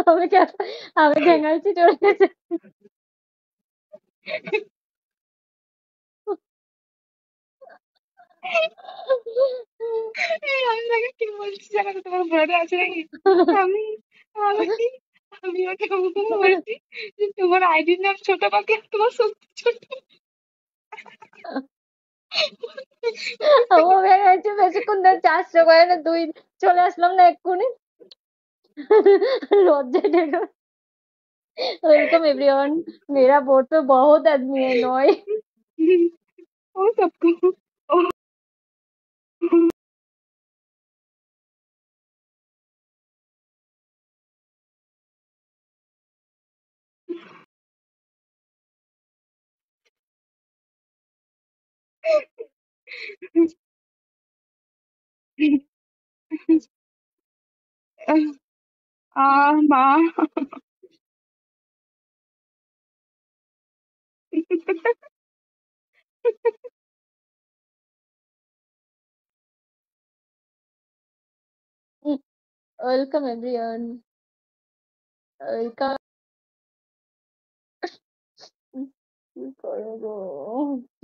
हमें क्या, हमें घेंगाची चढ़ গেছে। এই আমি তাকে কি বলছি জানো তো, তোমার ঘরে আছে নাকি? আমি আমি আমি ওকে ওরকম বলছি যে তোমার আইডির নাম ছোট পাখি, আর তোমার সত্যি ছোট। ও ভেঙেছে বেশিক্ষণ ধরে চারশো করে না, দুই চলে আসলাম না এক্ষুনি। লজ্জায় ঢেকে। Welcome everyone. मेरा बोर्ड पे बहुत आदमी है, नॉय। वो सबको माँ। Welcome everyone. वेलकम।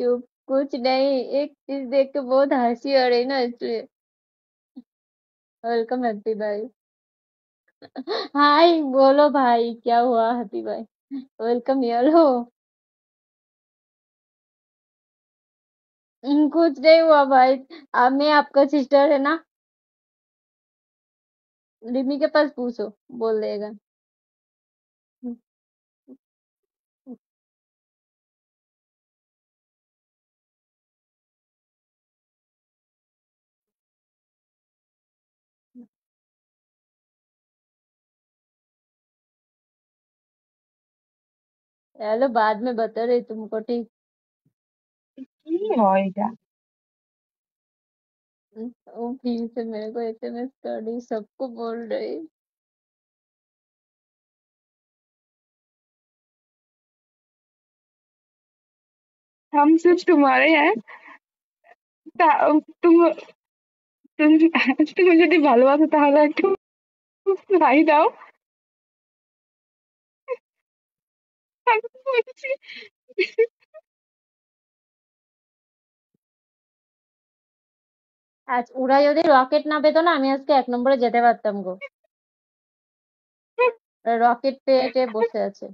चुप, कुछ नहीं, एक चीज देख के बहुत हंसी आ रही ना, इसलिए। वेलकम हैप्पी भाई। हाय बोलो भाई, क्या हुआ हैप्पी भाई? वेलकम यार हो। कुछ नहीं हुआ भाई। अब मैं आपका सिस्टर है ना, रिमी के पास पूछो, बोल देगा। चलो बाद में बता रही तुमको, ठीक। কি হয় এটা? वो फिर से मेरे को एसएमएस कर रही, सबको बोल रही। हम सिर्फ तुम्हारे हैं। तुम তুমি যদি ভালোবাসো তাহলে একটু রাই দাও। আমি বলছি, আজ ওরা যদি রকেট না পেতো না, আমি আজকে 1 নম্বরে যেতে পারতাম গো। রকেট পেয়ে বসে আছে।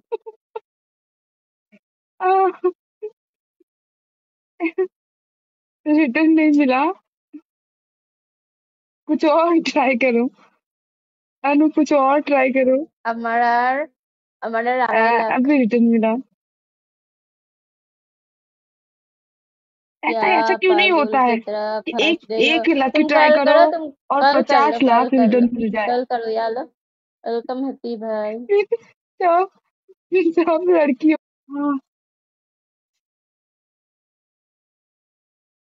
रिटर्न नहीं मिला। कुछ और ट्राई करो। अनु कुछ और ट्राई करो। আমার আমার আর 2.5 লাখ। अभी रिटर्न मिला। ऐसा क्या ऐसा क्यों नहीं पागल होता की है तरह कि फंस एक रही हो? एक लकी तुम ट्राई कल करो करो, तुम और कल कर लो, 50 कल लाख कर लो, रिटर्न मिल जाए। कल करो यार। वेलकम हैप्पी भाई। सब सब लड़कियों। हाँ